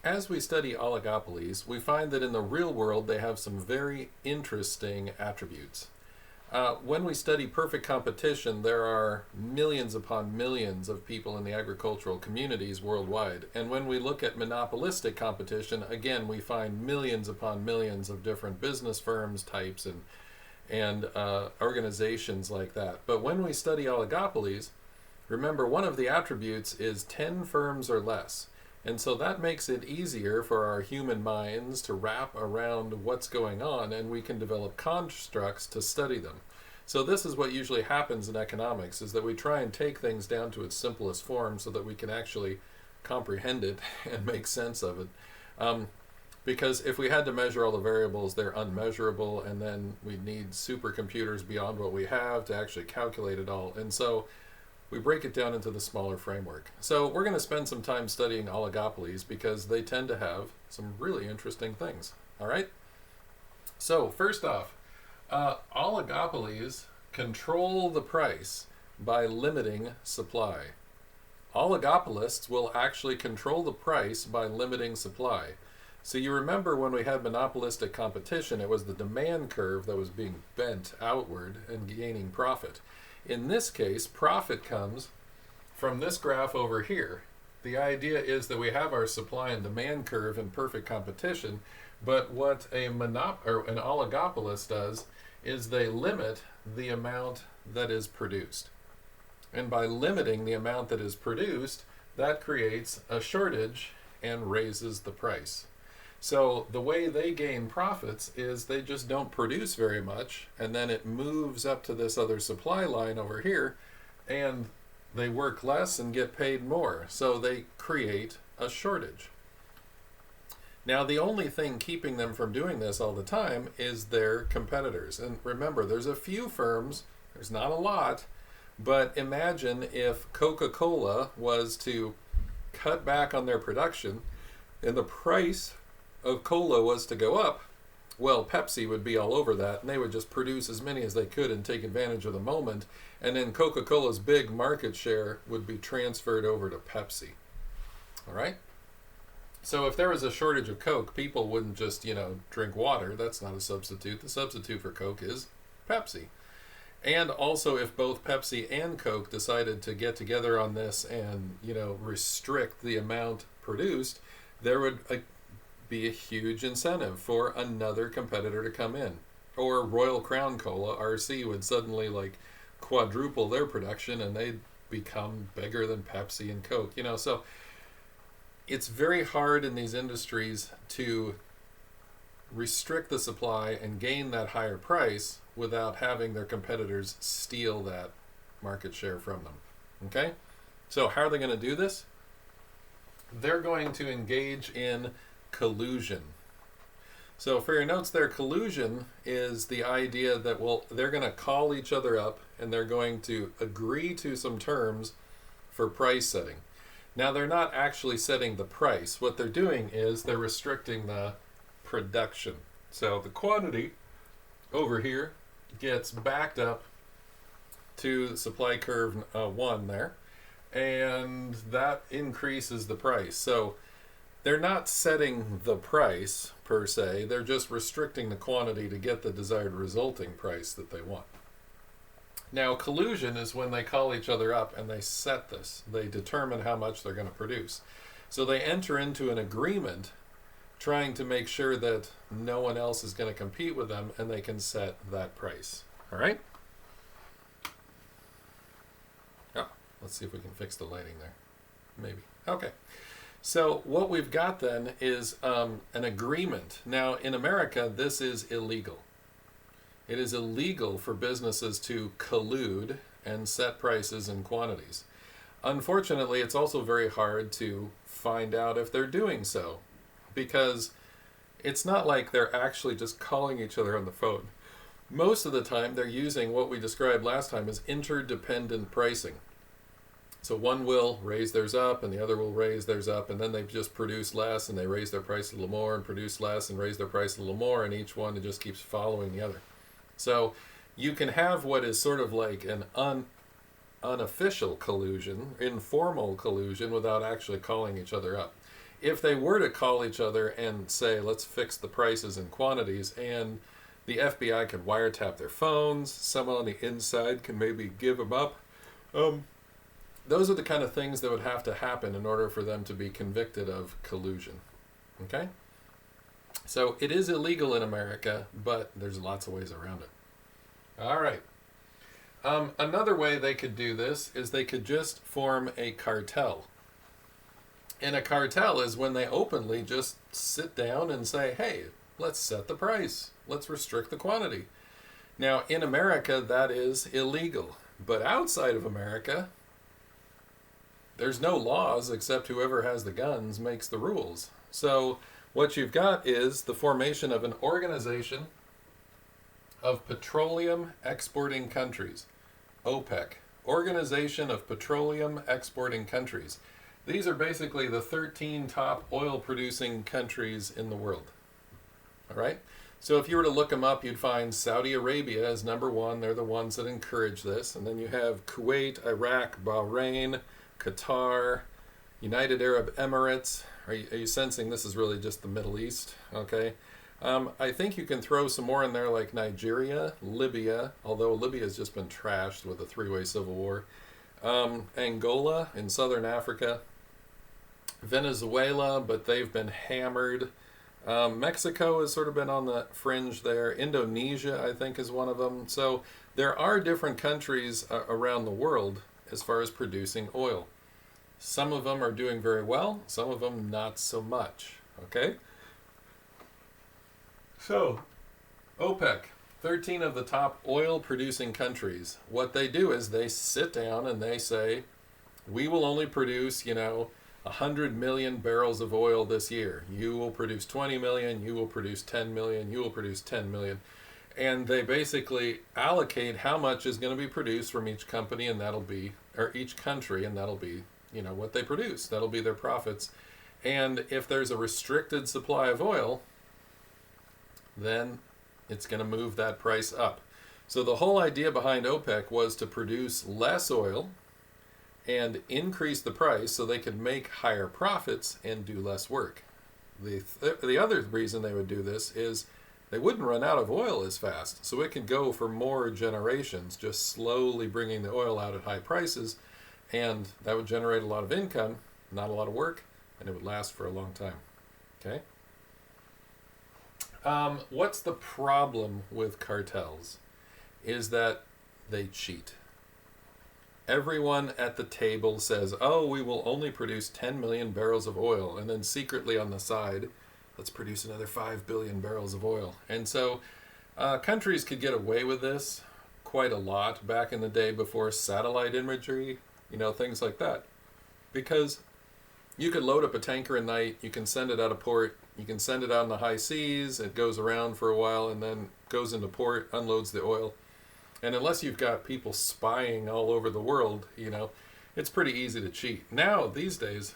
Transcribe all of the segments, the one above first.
As we study oligopolies, we find that in the real world they have some very interesting attributes. When we study perfect competition, there are millions upon millions of people in the agricultural communities worldwide. And when we look at monopolistic competition, again, we find millions upon millions of different business firms, types, and organizations like that. But when we study oligopolies, remember one of the attributes is 10 firms or less. And so that makes it easier for our human minds to wrap around what's going on, and we can develop constructs to study them. So this is what usually happens in economics, is that we try and take things down to its simplest form so that we can actually comprehend it and make sense of it. Because if we had to measure all the variables, they're unmeasurable, and then we'd need supercomputers beyond what we have to actually calculate it all. And so we break it down into the smaller framework. So we're going to spend some time studying oligopolies because they tend to have some really interesting things. All right? So first off, oligopolies control the price by limiting supply. Oligopolists will actually control the price by limiting supply. So you remember when we had monopolistic competition, it was the demand curve that was being bent outward and gaining profit. In this case, profit comes from this graph over here. The idea is that we have our supply and demand curve in perfect competition, but what an oligopolist does is they limit the amount that is produced. And by limiting the amount that is produced, that creates a shortage and raises the price. So the way they gain profits is they just don't produce very much, and then it moves up to this other supply line over here, and they work less and get paid more. So they create a shortage. Now, the only thing keeping them from doing this all the time is their competitors. And remember, there's a few firms, there's not a lot, but imagine if Coca-Cola was to cut back on their production and the price of cola was to go up. Well, Pepsi would be all over that, and they would just produce as many as they could and take advantage of the moment, and then Coca-Cola's big market share would be transferred over to Pepsi. All right? So if there was a shortage of Coke, people wouldn't just, drink water. That's not a substitute. The substitute for Coke is Pepsi. And also, if both Pepsi and Coke decided to get together on this and, restrict the amount produced, there would be a huge incentive for another competitor to come in. Or Royal Crown Cola, RC, would suddenly quadruple their production and they'd become bigger than Pepsi and Coke. So it's very hard in these industries to restrict the supply and gain that higher price without having their competitors steal that market share from them. Okay? So how are they going to do this? They're going to engage in collusion. So for your notes there, collusion is the idea that, they're going to call each other up and they're going to agree to some terms for price setting. Now, they're not actually setting the price. What they're doing is they're restricting the production. So the quantity over here gets backed up to the supply curve 1 there, and that increases the price. So they're not setting the price per se, they're just restricting the quantity to get the desired resulting price that they want. Now, collusion is when they call each other up and they set this. They determine how much they're going to produce. So they enter into an agreement trying to make sure that no one else is going to compete with them and they can set that price. All right? Oh, let's see if we can fix the lighting there. Maybe. Okay. So what we've got then is an agreement. Now, in America, this is illegal. It is illegal for businesses to collude and set prices and quantities. Unfortunately, it's also very hard to find out if they're doing so, because it's not like they're actually just calling each other on the phone. Most of the time, they're using what we described last time as interdependent pricing. So one will raise theirs up and the other will raise theirs up, and then they just produce less and they raise their price a little more and produce less and raise their price a little more, and each one just keeps following the other. So you can have what is sort of like an unofficial collusion, informal collusion, without actually calling each other up. if they were to call each other and say, let's fix the prices and quantities, and the FBI could wiretap their phones, someone on the inside can maybe give them up. Those are the kind of things that would have to happen in order for them to be convicted of collusion. Okay? So it is illegal in America, but there's lots of ways around it. All right. Another way they could do this is they could just form a cartel. And a cartel is when they openly just sit down and say, hey, let's set the price. Let's restrict the quantity. Now, in America, that is illegal. But outside of America, there's no laws except whoever has the guns makes the rules. So what you've got is the formation of an organization of petroleum exporting countries. OPEC, Organization of Petroleum Exporting Countries. These are basically the 13 top oil producing countries in the world. All right? So if you were to look them up, you'd find Saudi Arabia as number one. They're the ones that encourage this. And then you have Kuwait, Iraq, Bahrain, Qatar, United Arab Emirates. Are you sensing this is really just the Middle East? Okay. I think you can throw some more in there like Nigeria, Libya, although Libya has just been trashed with a three-way civil war. Angola in southern Africa. Venezuela, but they've been hammered. Mexico has sort of been on the fringe there. Indonesia, I think, is one of them. So there are different countries around the world as far as producing oil. Some of them are doing very well, some of them not so much. Okay? So, OPEC, 13 of the top oil producing countries, what they do is they sit down and they say, we will only produce, 100 million barrels of oil this year. You will produce 20 million, you will produce 10 million, you will produce 10 million. And they basically allocate how much is going to be produced from each company, and that'll be, or each country, and that'll be, what they produce. That'll be their profits. And if there's a restricted supply of oil, then it's going to move that price up. So the whole idea behind OPEC was to produce less oil and increase the price so they could make higher profits and do less work. The other reason they would do this is they wouldn't run out of oil as fast, so it could go for more generations, just slowly bringing the oil out at high prices, and that would generate a lot of income, not a lot of work, and it would last for a long time. Okay? What's the problem with cartels? Is that they cheat. Everyone at the table says, oh, we will only produce 10 million barrels of oil, and then secretly on the side, let's produce another 5 billion barrels of oil. And so countries could get away with this quite a lot back in the day before satellite imagery, things like that. Because you could load up a tanker at night, you can send it out of port, you can send it out in the high seas, it goes around for a while and then goes into port, unloads the oil. And unless you've got people spying all over the world, it's pretty easy to cheat. Now, these days,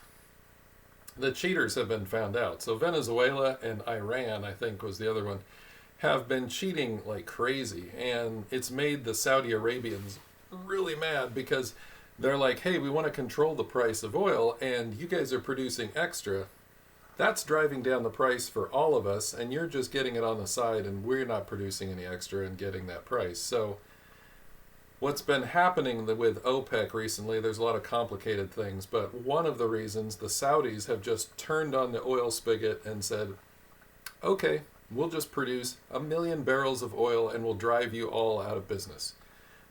the cheaters have been found out. So Venezuela and Iran, I think was the other one, have been cheating like crazy. And it's made the Saudi Arabians really mad because they're like, hey, we want to control the price of oil and you guys are producing extra. That's driving down the price for all of us, and you're just getting it on the side, and we're not producing any extra and getting that price. So what's been happening with OPEC recently, there's a lot of complicated things, but one of the reasons the Saudis have just turned on the oil spigot and said, okay, we'll just produce 1 million barrels of oil and we'll drive you all out of business.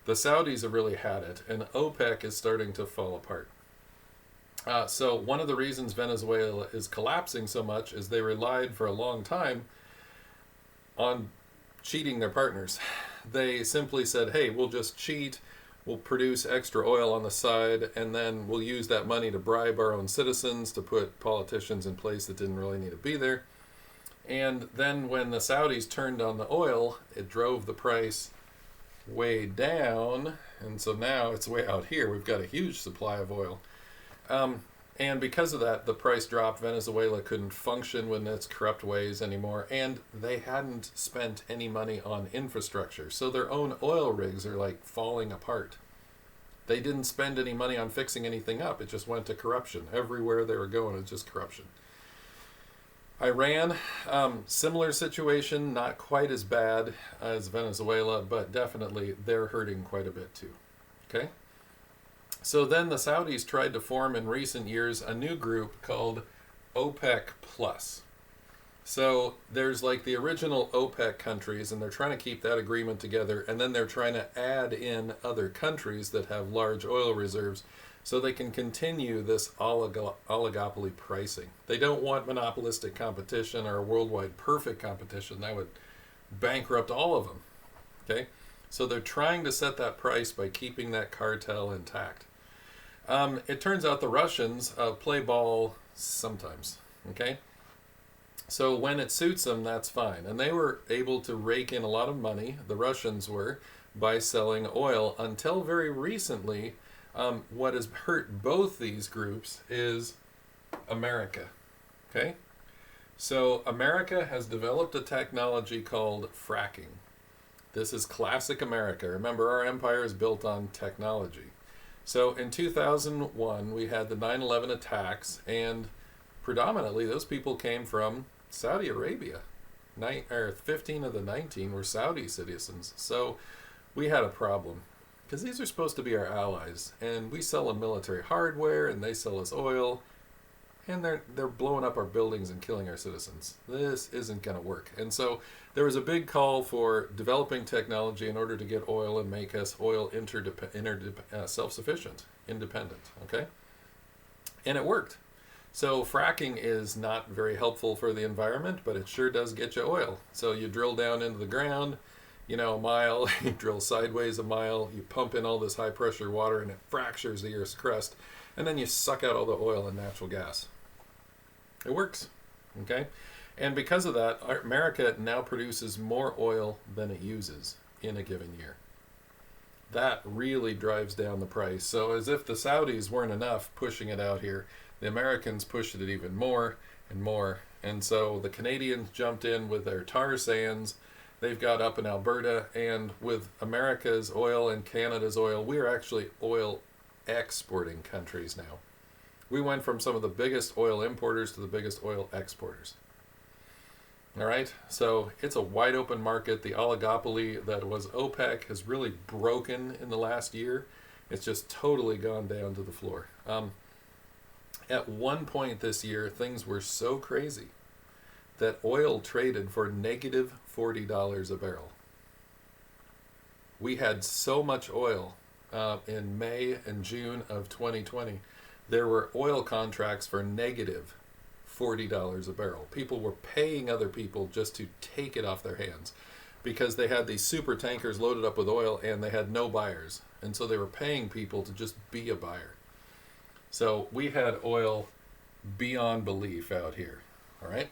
The Saudis have really had it, and OPEC is starting to fall apart. So one of the reasons Venezuela is collapsing so much is they relied for a long time on cheating their partners. They simply said, hey, we'll just cheat, we'll produce extra oil on the side, and then we'll use that money to bribe our own citizens, to put politicians in place that didn't really need to be there. And then when the Saudis turned on the oil, it drove the price way down, and so now it's way out here. We've got a huge supply of oil. And because of that, the price dropped. Venezuela couldn't function with its corrupt ways anymore, and they hadn't spent any money on infrastructure. So their own oil rigs are like falling apart. They didn't spend any money on fixing anything up. It just went to corruption. Everywhere they were going, it's just corruption. Iran, similar situation, not quite as bad as Venezuela, but definitely they're hurting quite a bit too. Okay? So then the Saudis tried to form in recent years a new group called OPEC Plus. So there's like the original OPEC countries, and they're trying to keep that agreement together, and then they're trying to add in other countries that have large oil reserves so they can continue this oligopoly pricing. They don't want monopolistic competition or a worldwide perfect competition. That would bankrupt all of them. Okay? So they're trying to set that price by keeping that cartel intact. It turns out the Russians play ball sometimes. Okay? So when it suits them, that's fine. And they were able to rake in a lot of money, the Russians were, by selling oil until very recently. What has hurt both these groups is America. Okay? So America has developed a technology called fracking. This is classic America. Remember, our empire is built on technology. So in 2001, we had the 9/11 attacks, and predominantly those people came from Saudi Arabia. 15 of the 19 were Saudi citizens. So we had a problem because these are supposed to be our allies, and we sell them military hardware, and they sell us oil, and they're blowing up our buildings and killing our citizens. This isn't going to work. And so there was a big call for developing technology in order to get oil and make us oil self-sufficient, independent. Okay, and it worked. So fracking is not very helpful for the environment, but it sure does get you oil. So you drill down into the ground, a mile, you drill sideways a mile, you pump in all this high pressure water, and it fractures the Earth's crust, and then you suck out all the oil and natural gas. It works. Okay? And because of that, America now produces more oil than it uses in a given year. That really drives down the price. So as if the Saudis weren't enough pushing it out here, the Americans pushed it even more and more. And so the Canadians jumped in with their tar sands. They've got up in Alberta. And with America's oil and Canada's oil, we're actually oil exporting countries now. We went from some of the biggest oil importers to the biggest oil exporters. All right? So it's a wide open market. The oligopoly that was OPEC has really broken in the last year. It's just totally gone down to the floor. At one point this year, things were so crazy that oil traded for negative $40 a barrel. We had so much oil in May and June of 2020. There were oil contracts for negative $40 a barrel. People were paying other people just to take it off their hands because they had these super tankers loaded up with oil and they had no buyers. And so they were paying people to just be a buyer. So we had oil beyond belief out here. All right.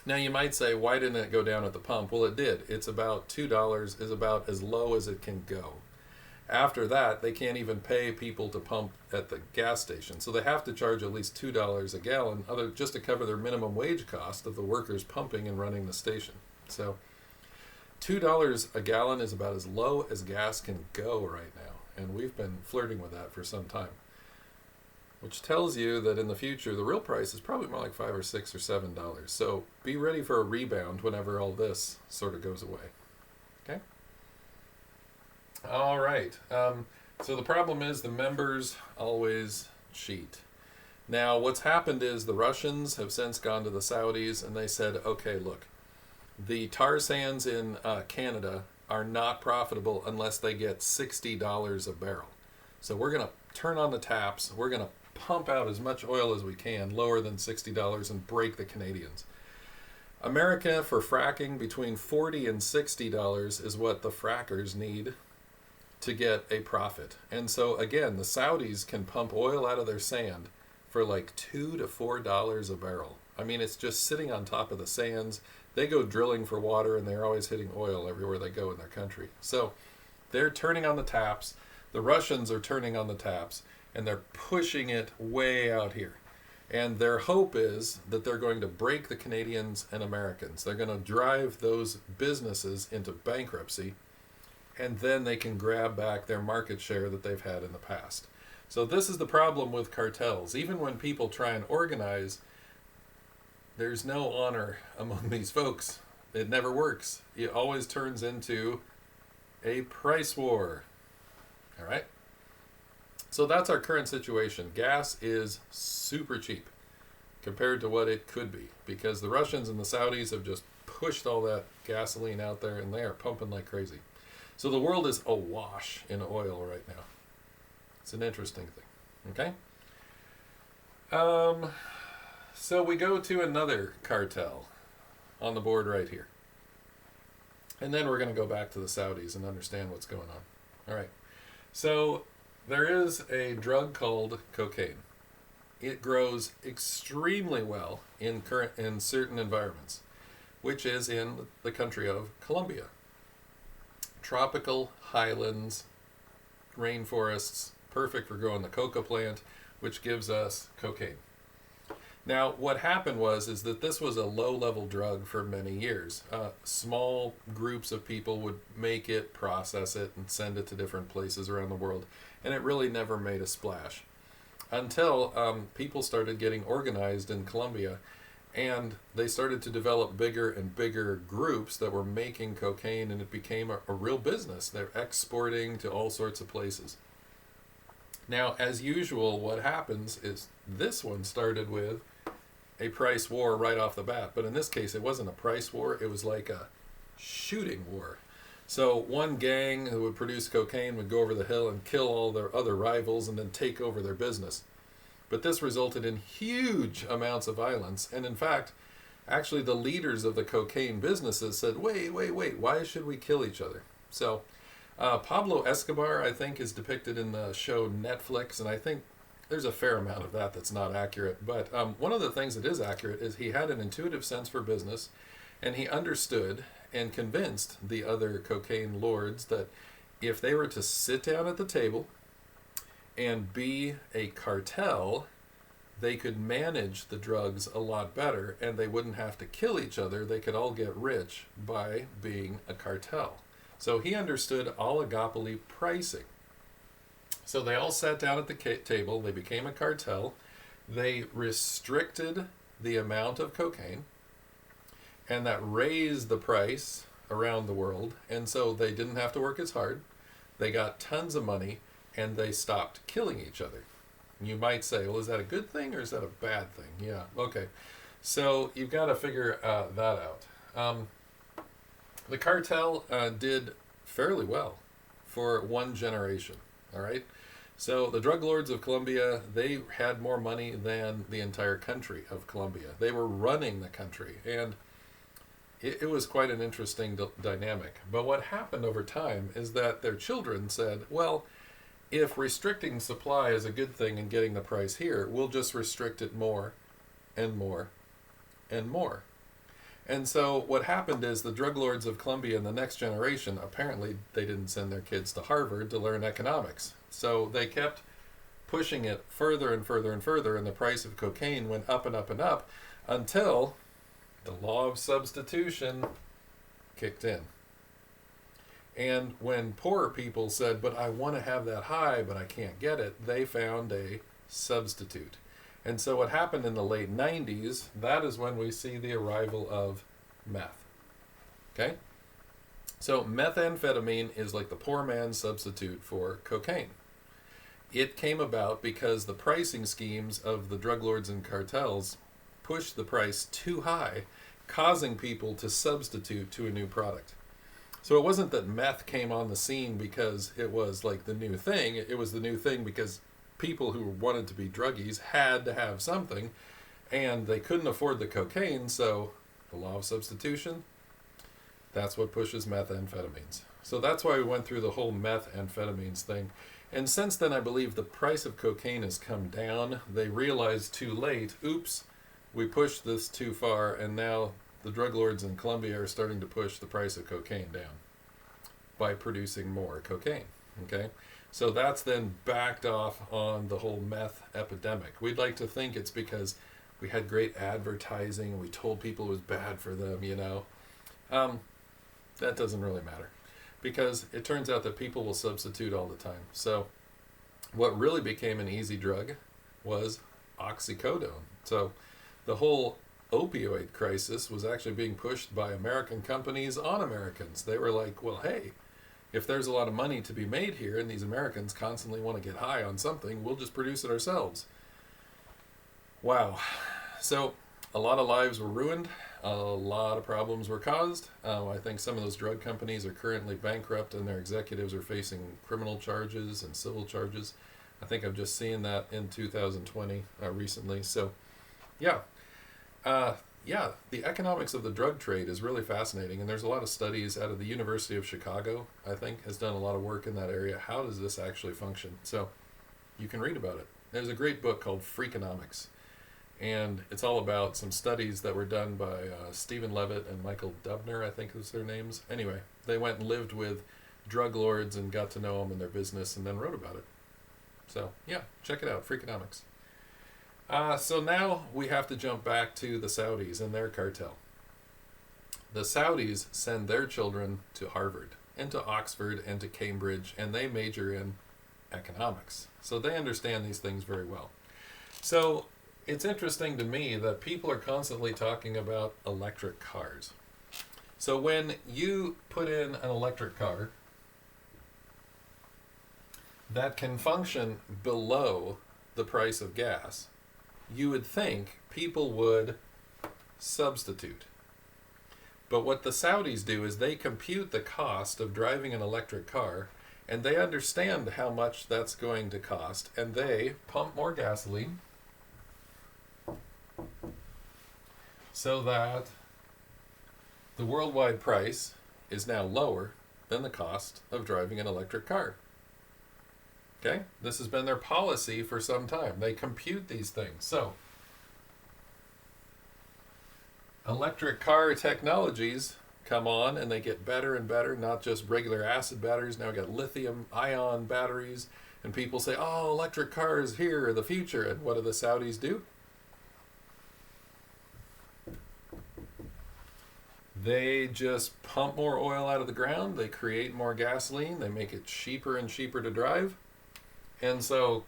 Now you might say, why didn't it go down at the pump? Well, it did. It's about $2 is about as low as it can go. After that, they can't even pay people to pump at the gas station. So they have to charge at least $2 a gallon just to cover their minimum wage cost of the workers pumping and running the station. So $2 a gallon is about as low as gas can go right now. And we've been flirting with that for some time. Which tells you that in the future, the real price is probably more like $5 or $6 or $7. So be ready for a rebound whenever all this sort of goes away. Okay? All right. So the problem is the members always cheat. Now, what's happened is the Russians have since gone to the Saudis and they said, okay, look, the tar sands in Canada are not profitable unless they get $60 a barrel. So we're going to turn on the taps. We're going to pump out as much oil as we can, lower than $60, and break the Canadians. America, for fracking, between $40 and $60 is what the frackers need to get a profit. And so, again, the Saudis can pump oil out of their sand for like $2 to $4 a barrel. I mean, it's just sitting on top of the sands. They go drilling for water, and they're always hitting oil everywhere they go in their country. So they're turning on the taps. The Russians are turning on the taps, and they're pushing it way out here. And their hope is that they're going to break the Canadians and Americans. They're going to drive those businesses into bankruptcy, and then they can grab back their market share that they've had in the past. So this is the problem with cartels. Even when people try and organize, there's no honor among these folks. It never works. It always turns into a price war. All right? So that's our current situation. Gas is super cheap compared to what it could be because the Russians and the Saudis have just pushed all that gasoline out there and they are pumping like crazy. So the world is awash in oil right now. It's an interesting thing. Okay? So we go to another cartel on the board right here. And then we're going to go back to the Saudis and understand what's going on. All right. So there is a drug called cocaine. It grows extremely well in certain environments, which is in the country of Colombia. Tropical highlands, rainforests, perfect for growing the coca plant, which gives us cocaine. Now, what happened is that this was a low-level drug for many years. Small groups of people would make it, process it, and send it to different places around the world, and it really never made a splash until people started getting organized in Colombia, and they started to develop bigger and bigger groups that were making cocaine, and it became a real business. They're exporting to all sorts of places. Now, as usual, what happens is this one started with a price war right off the bat. But in this case, it wasn't a price war. It was like a shooting war. So one gang who would produce cocaine would go over the hill and kill all their other rivals and then take over their business. But this resulted in huge amounts of violence. And in fact, actually the leaders of the cocaine businesses said, wait, why should we kill each other? So Pablo Escobar, I think, is depicted in the show Netflix, and I think there's a fair amount of that that's not accurate. But one of the things that is accurate is he had an intuitive sense for business, and he understood and convinced the other cocaine lords that if they were to sit down at the table and be a cartel, they could manage the drugs a lot better, and they wouldn't have to kill each other. They could all get rich by being a cartel. So he understood oligopoly pricing. So they all sat down at the table. They became a cartel. They restricted the amount of cocaine, and that raised the price around the world. And so they didn't have to work as hard. They got tons of money, and they stopped killing each other. You might say, well, is that a good thing or is that a bad thing? Yeah, okay. So you've got to figure that out. The cartel did fairly well for one generation, all right? So the drug lords of Colombia, they had more money than the entire country of Colombia. They were running the country, and it was quite an interesting dynamic. But what happened over time is that their children said, well, if restricting supply is a good thing and getting the price here, we'll just restrict it more and more and more. And so what happened is the drug lords of Colombia in the next generation, apparently they didn't send their kids to Harvard to learn economics. So they kept pushing it further and further and further, and the price of cocaine went up and up and up until the law of substitution kicked in. And when poorer people said, but I want to have that high, but I can't get it, they found a substitute. And so what happened in the late 90s, that is when we see the arrival of meth. Okay? So methamphetamine is like the poor man's substitute for cocaine. It came about because the pricing schemes of the drug lords and cartels pushed the price too high, causing people to substitute to a new product. So it wasn't that meth came on the scene because it was like the new thing. It was the new thing because people who wanted to be druggies had to have something, and they couldn't afford the cocaine, so the law of substitution, that's what pushes methamphetamines. So that's why we went through the whole methamphetamines thing. And since then, I believe the price of cocaine has come down. They realized too late, oops, we pushed this too far, and now the drug lords in Colombia are starting to push the price of cocaine down by producing more cocaine, okay? So that's then backed off on the whole meth epidemic. We'd like to think it's because we had great advertising and we told people it was bad for them, you know. That doesn't really matter because it turns out that people will substitute all the time. So what really became an easy drug was oxycodone. So the whole opioid crisis was actually being pushed by American companies on Americans. They were like, well, hey, if there's a lot of money to be made here and these Americans constantly want to get high on something, we'll just produce it ourselves. Wow. So a lot of lives were ruined. A lot of problems were caused. I think some of those drug companies are currently bankrupt and their executives are facing criminal charges and civil charges. I think I've just seen that in 2020 recently. So, yeah. The economics of the drug trade is really fascinating, and there's a lot of studies out of the University of Chicago, I think, has done a lot of work in that area. How does this actually function? So, you can read about it. There's a great book called Freakonomics, and it's all about some studies that were done by Stephen Levitt and Michael Dubner, I think is their names. Anyway, they went and lived with drug lords and got to know them and their business and then wrote about it. So, yeah, check it out, Freakonomics. So now we have to jump back to the Saudis and their cartel. The Saudis send their children to Harvard and to Oxford and to Cambridge, and they major in economics. So they understand these things very well. So it's interesting to me that people are constantly talking about electric cars. So when you put in an electric car that can function below the price of gas, you would think people would substitute. But what the Saudis do is they compute the cost of driving an electric car, and they understand how much that's going to cost, and they pump more gasoline so that the worldwide price is now lower than the cost of driving an electric car. Okay? This has been their policy for some time. They compute these things. So, electric car technologies come on and they get better and better, not just regular acid batteries. Now we got lithium ion batteries, and people say, oh, electric cars here are the future. And what do the Saudis do? They just pump more oil out of the ground. They create more gasoline. They make it cheaper and cheaper to drive. And so,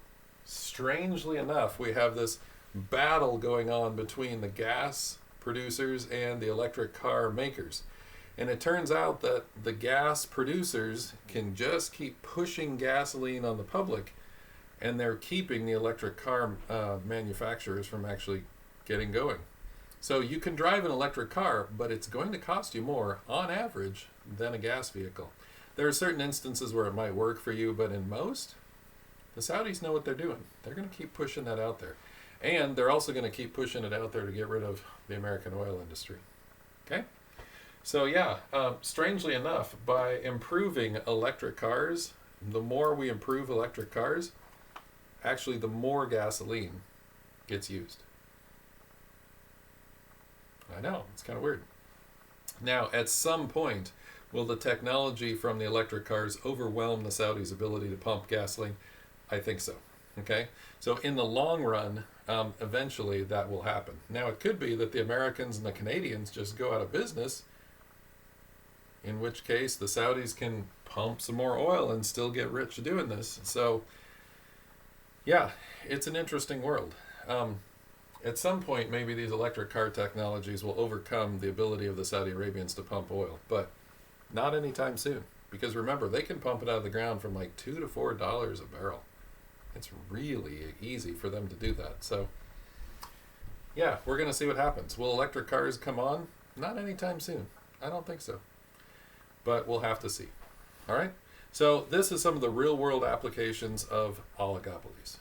strangely enough, we have this battle going on between the gas producers and the electric car makers. And it turns out that the gas producers can just keep pushing gasoline on the public, and they're keeping the electric car manufacturers from actually getting going. So you can drive an electric car, but it's going to cost you more, on average, than a gas vehicle. There are certain instances where it might work for you, but in most, the Saudis know what they're doing. They're going to keep pushing that out there. And they're also going to keep pushing it out there to get rid of the American oil industry. Okay? So yeah, strangely enough, by improving electric cars, the more we improve electric cars, actually the more gasoline gets used. I know, it's kind of weird. Now, at some point, will the technology from the electric cars overwhelm the Saudis' ability to pump gasoline? I think so. Okay? So in the long run, eventually that will happen. Now, it could be that the Americans and the Canadians just go out of business, in which case the Saudis can pump some more oil and still get rich doing this. So, yeah, it's an interesting world. At some point, maybe these electric car technologies will overcome the ability of the Saudi Arabians to pump oil, but not anytime soon. Because remember, they can pump it out of the ground from like $2 to $4 a barrel. It's really easy for them to do that. So, yeah, we're going to see what happens. Will electric cars come on? Not anytime soon. I don't think so. But we'll have to see. All right? So this is some of the real-world applications of oligopolies.